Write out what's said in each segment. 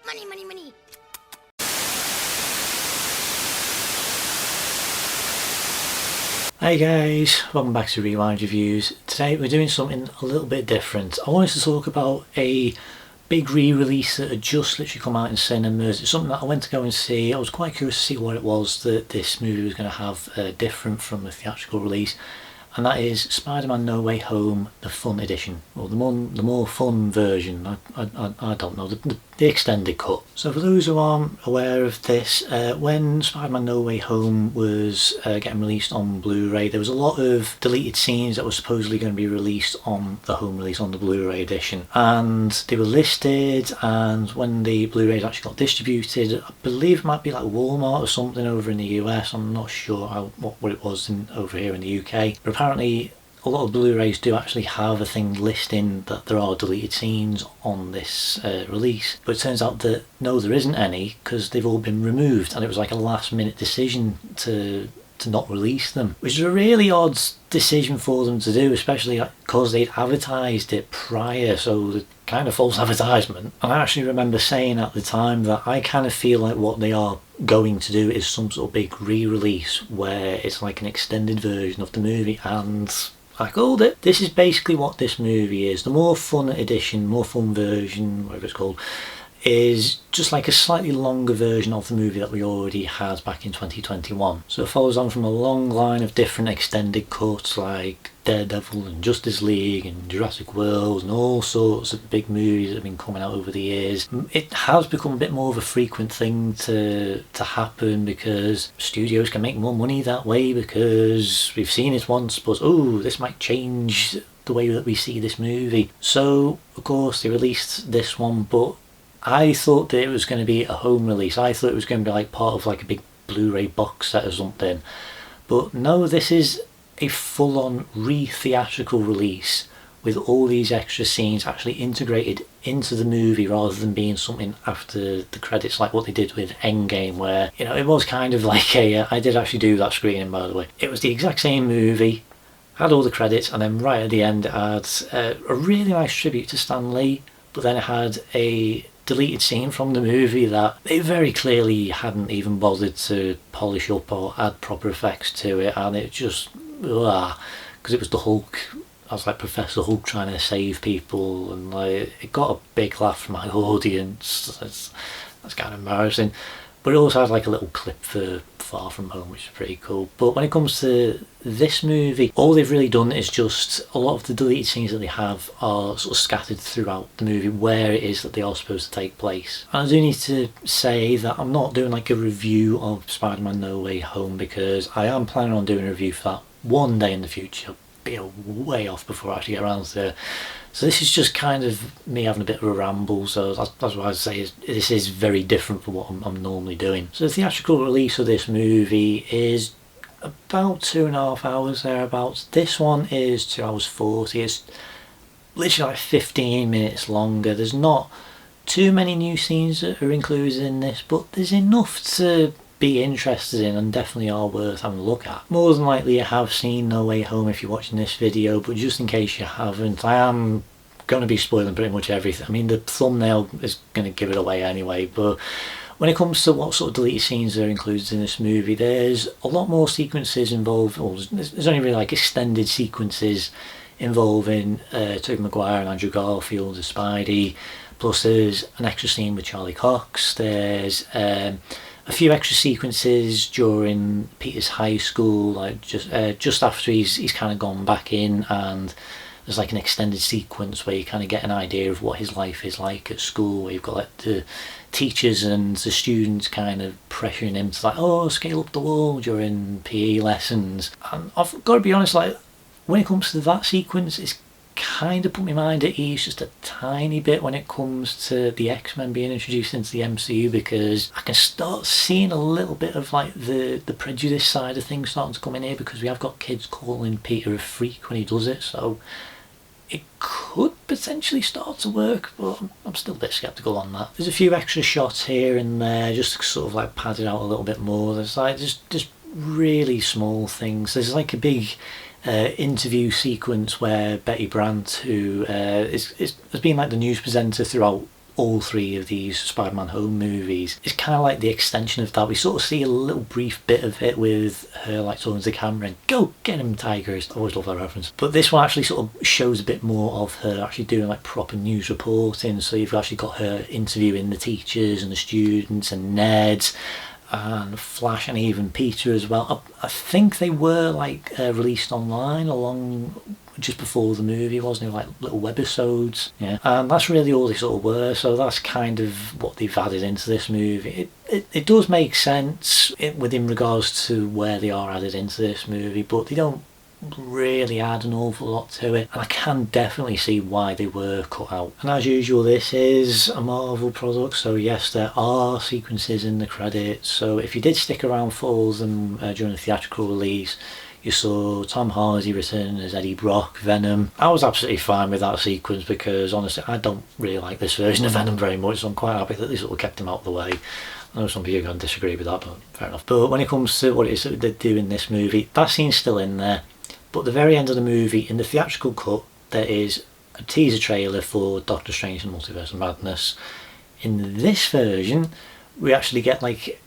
Money, money, money. Hey guys, welcome back to Rewind Reviews. Today we're doing something a little bit different. I wanted to talk about a big re-release that had just literally come out in cinemas. It's something that I went to go and see. I was quite curious to see what it was that this movie was going to have different from the theatrical release. And that is Spider-Man No Way Home, the fun edition, or the more fun version. I don't know, the extended cut. So for those who aren't aware of this, when Spider-Man No Way Home was getting released on Blu-ray, there was a lot of deleted scenes that were supposedly going to be released on the home release, on the Blu-ray edition, and they were listed. And when the Blu-rays actually got distributed, I believe it might be like Walmart or something over in the US. I'm not sure what it was over here in the UK, but apparently a lot of Blu-rays do actually have a thing listing that there are deleted scenes on this release, but it turns out that no, there isn't any, because they've all been removed, and it was like a last minute decision to not release them, which is a really odd decision for them to do, especially because they'd advertised it prior, so the kind of false advertisement. And I actually remember saying at the time that I kind of feel like what they are going to do is some sort of big re-release where it's like an extended version of the movie, and I called it. This is basically what this movie is. The more fun edition, more fun version, whatever it's called, is just like a slightly longer version of the movie that we already had back in 2021. So it follows on from a long line of different extended cuts like Daredevil and Justice League and Jurassic World and all sorts of big movies that have been coming out over the years. It has become a bit more of a frequent thing to happen because studios can make more money that way, because we've seen it once, but oh, this might change the way that we see this movie. So of course they released this one, but I thought that it was going to be a home release. I thought it was going to be like part of like a big Blu-ray box set or something. But no, this is a full-on re-theatrical release with all these extra scenes actually integrated into the movie rather than being something after the credits like what they did with Endgame, where, you know, it was kind of like I did actually do that screening, by the way. It was the exact same movie, had all the credits, and then right at the end it had a really nice tribute to Stan Lee, but then it had a deleted scene from the movie that they very clearly hadn't even bothered to polish up or add proper effects to it, and it just, because it was the Hulk. I was like Professor Hulk trying to save people, and like it got a big laugh from my audience. That's kind of embarrassing. But it also had like a little clip for Far From Home, which is pretty cool. But when it comes to this movie, all they've really done is just a lot of the deleted scenes that they have are sort of scattered throughout the movie where it is that they are supposed to take place. And I do need to say that I'm not doing like a review of Spider-Man No Way Home, because I am planning on doing a review for that one day in the future. Be way off before I actually get around to it. So this is just kind of me having a bit of a ramble, so that's what I say is this is very different from what I'm normally doing. So the theatrical release of this movie is about 2.5 hours thereabouts. This one is 2 hours 40. It's literally like 15 minutes longer. There's not too many new scenes that are included in this, but there's enough to be interested in and definitely are worth having a look at. More than likely you have seen No Way Home if you're watching this video, but just in case you haven't, I am going to be spoiling pretty much everything. I mean, the thumbnail is going to give it away anyway, but when it comes to what sort of deleted scenes are included in this movie, there's a lot more sequences involved, or there's only really like extended sequences involving Tobey Maguire and Andrew Garfield as Spidey, plus there's an extra scene with Charlie Cox. There's a few extra sequences during Peter's high school, like just after he's kind of gone back in, and there's like an extended sequence where you kind of get an idea of what his life is like at school, where you've got like the teachers and the students kind of pressuring him to like, oh, scale up the wall during PE lessons. And I've got to be honest, like when it comes to that sequence, it's kind of put my mind at ease just a tiny bit when it comes to the X-Men being introduced into the MCU, because I can start seeing a little bit of like the prejudice side of things starting to come in here, because we have got kids calling Peter a freak when he does it, so it could potentially start to work, but I'm still a bit sceptical on that. There's a few extra shots here and there just to sort of like pad it out a little bit more. There's like just really small things. There's like a big interview sequence where Betty Brant, who has been like the news presenter throughout all three of these Spider-Man Home movies. It's kind of like the extension of that. We sort of see a little brief bit of it with her like talking to the camera and go get him tigers. I always love that reference. But this one actually sort of shows a bit more of her actually doing like proper news reporting. So you've actually got her interviewing the teachers and the students and Ned and Flash and even Peter as well. I think they were like released online along just before the movie, wasn't it? Like little webisodes, yeah. And that's really all they sort of were. So that's kind of what they've added into this movie. It does make sense within regards to where they are added into this movie, but they don't really add an awful lot to it, and I can definitely see why they were cut out. And as usual, this is a Marvel product, so yes, there are sequences in the credits. So if you did stick around for all of them during the theatrical release, you saw Tom Hardy return as Eddie Brock, Venom. I was absolutely fine with that sequence because honestly I don't really like this version of Venom very much, so I'm quite happy that they sort of kept him out of the way. I know some people are going to disagree with that, but fair enough. But when it comes to what it is that they do in this movie, that scene's still in there. But at the very end of the movie, in the theatrical cut, there is a teaser trailer for Doctor Strange and Multiverse of Madness. In this version, we actually get like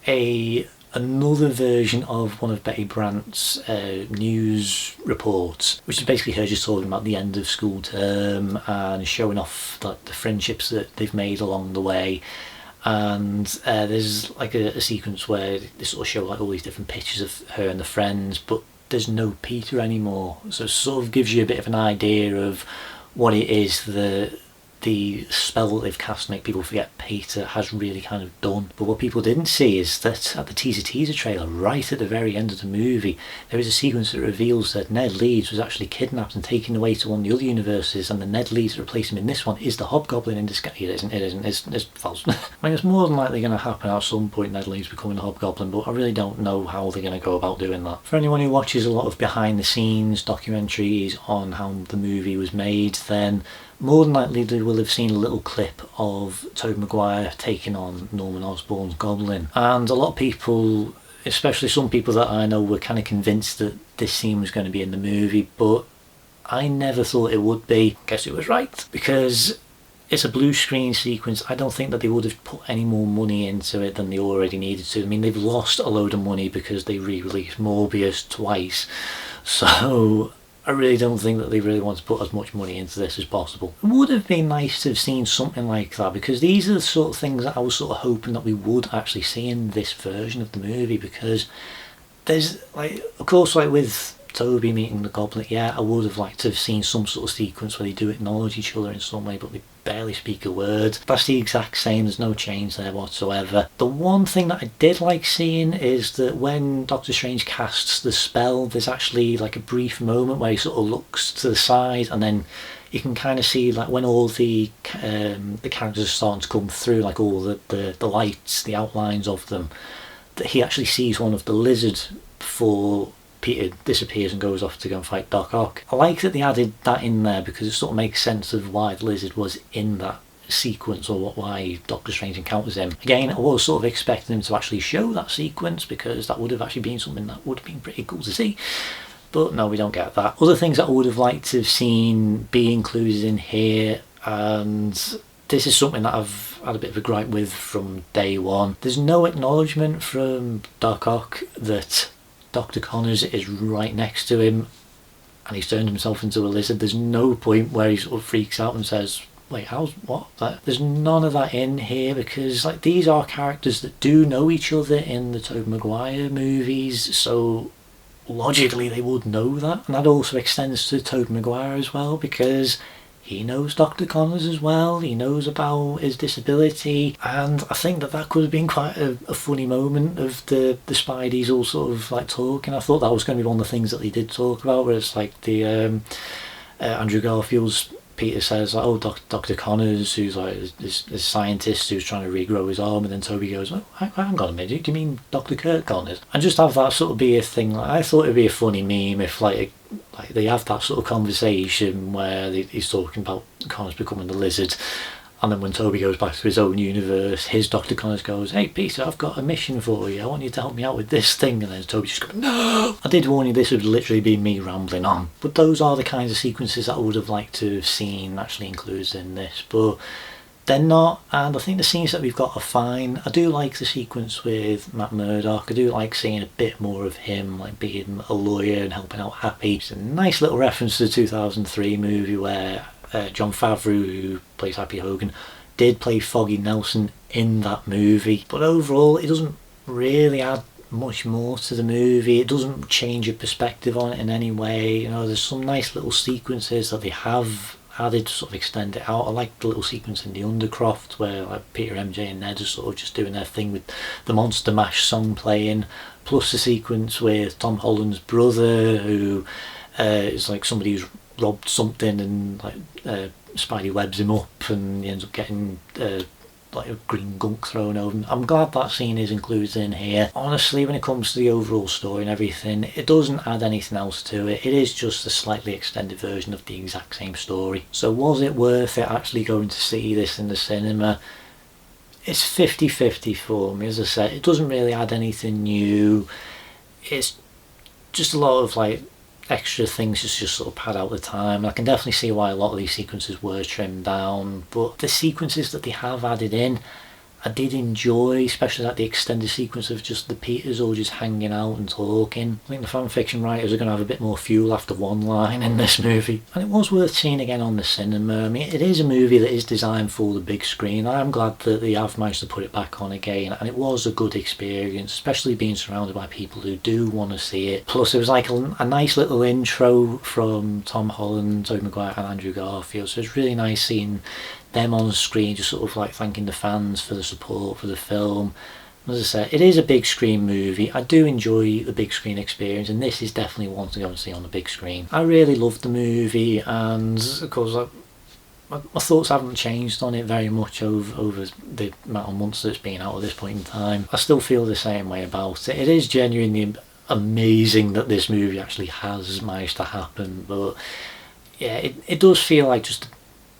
another version of one of Betty Brant's news reports, which is basically her just talking about the end of school term and showing off like the friendships that they've made along the way. And there's like a sequence where they sort of show like all these different pictures of her and the friends, but there's no Peter anymore, so it sort of gives you a bit of an idea of what it is the spell that they've cast to make people forget Peter has really kind of done. But what people didn't see is that at the teaser trailer, right at the very end of the movie, there is a sequence that reveals that Ned Leeds was actually kidnapped and taken away to one of the other universes, and the Ned Leeds that replaced him in this one is the Hobgoblin in disguise. It isn't, it's false. I mean, it's more than likely going to happen at some point, Ned Leeds becoming the Hobgoblin, but I really don't know how they're going to go about doing that. For anyone who watches a lot of behind the scenes documentaries on how the movie was made, then more than likely they will have seen a little clip of Tobey Maguire taking on Norman Osborn's Goblin, and a lot of people, especially some people that I know, were kind of convinced that this scene was going to be in the movie, but I never thought it would be. Guess it was right, because it's a blue screen sequence. I don't think that they would have put any more money into it than they already needed to. I mean, they've lost a load of money because they re-released Morbius twice, so I really don't think that they really want to put as much money into this as possible. It would have been nice to have seen something like that, because these are the sort of things that I was sort of hoping that we would actually see in this version of the movie, because there's like, of course, like with Toby meeting the Goblin, yeah, I would have liked to have seen some sort of sequence where they do acknowledge each other in some way, but they barely speak a word. That's the exact same, there's no change there whatsoever. The one thing that I did like seeing is that when Doctor Strange casts the spell, there's actually like a brief moment where he sort of looks to the side, and then you can kind of see like when all the characters are starting to come through, like all the lights, the outlines of them, that he actually sees one of the lizard before Peter disappears and goes off to go and fight Doc Ock. I like that they added that in there because it sort of makes sense of why the lizard was in that sequence, or why Doctor Strange encounters him. Again, I was sort of expecting him to actually show that sequence, because that would have actually been something that would have been pretty cool to see. But no, we don't get that. Other things that I would have liked to have seen be included in here, and this is something that I've had a bit of a gripe with from day one. There's no acknowledgement from Doc Ock that Dr. Connors is right next to him and he's turned himself into a lizard. There's no point where he sort of freaks out and says, wait, what? There's none of that in here, because like these are characters that do know each other in the Tobey Maguire movies, so logically they would know that. And that also extends to Tobey Maguire as well, because he knows Dr. Connors as well, he knows about his disability, and I think that could have been quite a funny moment of the Spideys all sort of like talking. I thought that was going to be one of the things that they did talk about, where it's like the Andrew Garfield's Peter says, like, oh, Dr. Connors, who's like this scientist who's trying to regrow his arm, and then Toby goes, oh, hang on a minute, do you mean Dr. Kirk Connors? And just have that sort of be a thing. Like, I thought it'd be a funny meme if like they have that sort of conversation where he's talking about Connors becoming the lizard, and then when Toby goes back to his own universe, his Dr. Connors goes, hey Peter, I've got a mission for you, I want you to help me out with this thing, and then Toby just goes, no! I did warn you this would literally be me rambling on. But those are the kinds of sequences that I would have liked to have seen actually included in this. But they're not, and I think the scenes that we've got are fine. I do like the sequence with Matt Murdock. I do like seeing a bit more of him, like being a lawyer and helping out Happy. It's a nice little reference to the 2003 movie where Jon Favreau, who plays Happy Hogan, did play Foggy Nelson in that movie. But overall, it doesn't really add much more to the movie. It doesn't change your perspective on it in any way. You know, there's some nice little sequences that they have added to sort of extend it out. I like the little sequence in the Undercroft where like Peter, MJ and Ned are sort of just doing their thing with the Monster Mash song playing, plus the sequence with Tom Holland's brother, who is like somebody who's robbed something and like Spidey webs him up and he ends up getting like a green gunk thrown over him. I'm glad that scene is included in here. Honestly, when it comes to the overall story and everything, it doesn't add anything else to it. It is just a slightly extended version of the exact same story. So was it worth it actually going to see this in the cinema? It's 50-50 for me. As I said, it doesn't really add anything new. It's just a lot of like extra things just sort of pad out the time. I can definitely see why a lot of these sequences were trimmed down, but the sequences that they have added in I did enjoy, especially like the extended sequence of just the Peters all just hanging out and talking. I think the fan fiction writers are going to have a bit more fuel after one line in this movie. And it was worth seeing again on the cinema. I mean, it is a movie that is designed for the big screen. I am glad that they have managed to put it back on again, and it was a good experience, especially being surrounded by people who do want to see it. Plus, it was like a nice little intro from Tom Holland, Tobey Maguire and Andrew Garfield, so it's really nice seeing them on the screen just sort of like thanking the fans for the support for the film. As I said, it is a big screen movie. I do enjoy the big screen experience, and this is definitely one to go and see on the big screen. I really loved the movie, and of course my thoughts haven't changed on it very much over the amount of months that it's been out at this point in time. I still feel the same way about it. It is genuinely amazing that this movie actually has managed to happen, but yeah, it does feel like, just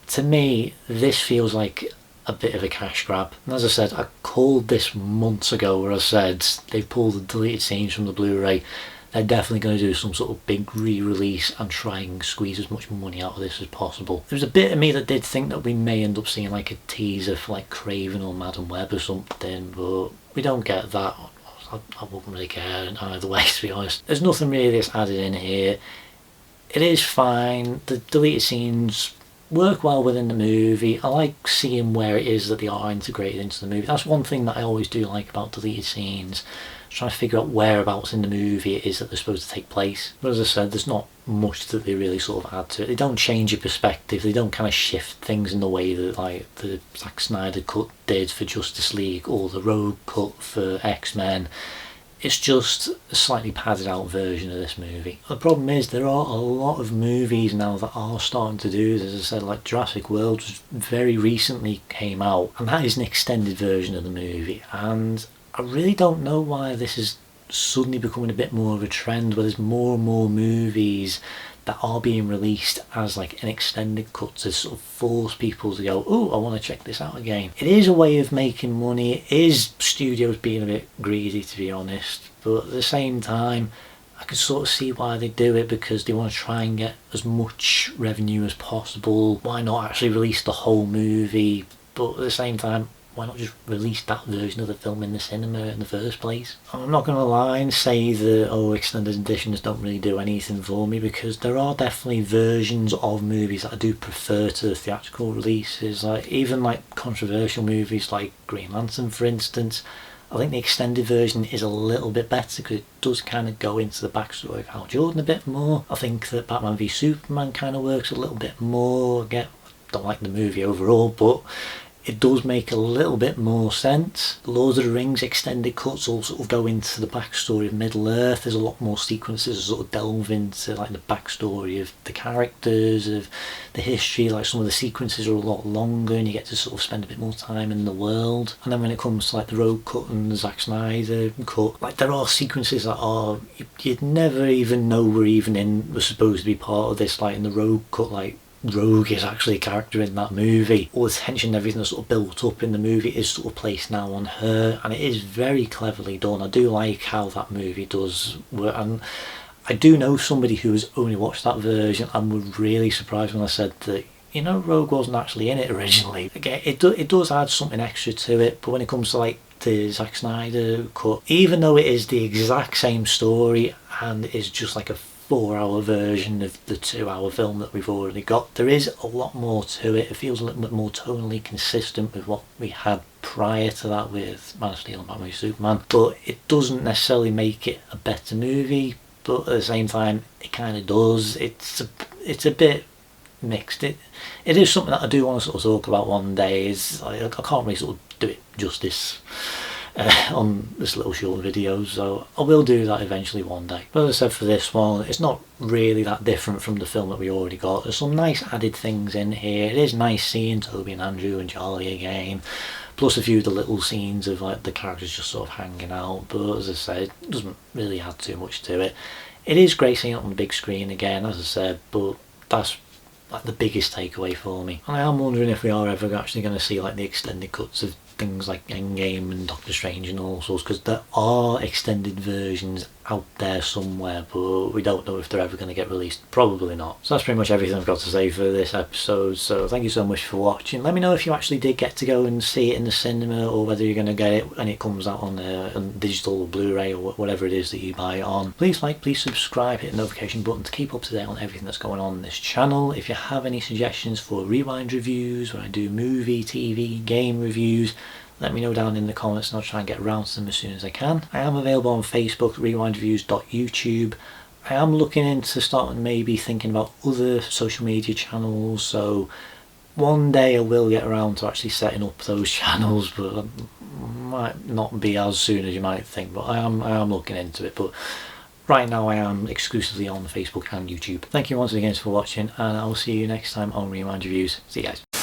to me, this feels like a bit of a cash grab. And as I said, I called this months ago where I said they've pulled the deleted scenes from the Blu-ray. They're definitely going to do some sort of big re-release and try and squeeze as much money out of this as possible. There was a bit of me that did think that we may end up seeing like a teaser for like Craven or Madam Web or something, but we don't get that. I wouldn't really care either way, to be honest. There's nothing really that's added in here. It is fine. The deleted scenes work well within the movie. I like seeing where it is that they are integrated into the movie. That's one thing that I always do like about deleted scenes, trying to figure out whereabouts in the movie it is that they're supposed to take place. But as I said, there's not much that they really sort of add to it. They don't change your perspective, they don't kind of shift things in the way that like the Zack Snyder cut did for Justice League or the Rogue cut for X-Men. It's just a slightly padded out version of this movie. The problem is there are a lot of movies now that are starting to do this. As I said, like Jurassic World very recently came out, and that is an extended version of the movie, and I really don't know why this is suddenly becoming a bit more of a trend where there's more and more movies that are being released as like an extended cut to sort of force people to go, oh, I want to check this out again. It is a way of making money. It is studios being a bit greedy, to be honest, but at the same time I can sort of see why they do it, because they want to try and get as much revenue as possible. Why not actually release the whole movie? But at the same time, why not just release that version of the film in the cinema in the first place? I'm not going to lie and say that, extended editions don't really do anything for me, because there are definitely versions of movies that I do prefer to the theatrical releases. Like even like controversial movies like Green Lantern, for instance, I think the extended version is a little bit better because it does kind of go into the backstory of Hal Jordan a bit more. I think that Batman v Superman kind of works a little bit more. Again, don't like the movie overall, but it does make a little bit more sense. Lord of the Rings extended cuts all sort of go into the backstory of Middle Earth. There's a lot more sequences that sort of delve into like the backstory of the characters, of the history. Like some of the sequences are a lot longer and you get to sort of spend a bit more time in the world. And then when it comes to like the Rogue cut and the Zack Snyder cut, like there are sequences that are you'd never even know were supposed to be part of this. Like in the Rogue cut, like Rogue is actually a character in that movie. All the tension and everything that's sort of built up in the movie is sort of placed now on her, and it is very cleverly done. I do like how that movie does work, and I do know somebody who has only watched that version and was really surprised when I said that you know, Rogue wasn't actually in it originally. Again, it does add something extra to it, but when it comes to like the Zack Snyder cut, even though it is the exact same story and is just like a 4-hour version of the 2-hour film that we've already got, there is a lot more to it. It feels a little bit more tonally consistent with what we had prior to that with Man of Steel and Batman v Superman, but it doesn't necessarily make it a better movie, but at the same time it kind of does. It's a bit mixed. It is something that I do want to sort of talk about one day. I can't really sort of do it justice on this little short video, so I will do that eventually one day. But as I said, for this one, it's not really that different from the film that we already got. There's some nice added things in here. It is nice seeing Toby and Andrew and Charlie again, plus a few of the little scenes of like the characters just sort of hanging out, but as I said, it doesn't really add too much to it. It is great seeing it on the big screen again, as I said, but that's like the biggest takeaway for me. And I am wondering if we are ever actually going to see like the extended cuts of things like Endgame and Doctor Strange and all sorts, because there are extended versions out there somewhere, but we don't know if they're ever going to get released. Probably not. So that's pretty much everything I've got to say for this episode, so thank you so much for watching. Let me know if you actually did get to go and see it in the cinema, or whether you're going to get it when it comes out on digital or Blu-ray or whatever it is that you buy it on. Please like, please subscribe, hit the notification button to keep up to date on everything that's going on this channel. If you have any suggestions for rewind reviews, where I do movie, TV, game reviews, let me know down in the comments and I'll try and get around to them as soon as I can. I am available on Facebook, rewindreviews.youtube. I am looking into starting maybe thinking about other social media channels, so one day I will get around to actually setting up those channels, but might not be as soon as you might think, but I am looking into it. But right now I am exclusively on Facebook and YouTube. Thank you once again for watching, and I'll see you next time on Rewind Reviews. See you guys.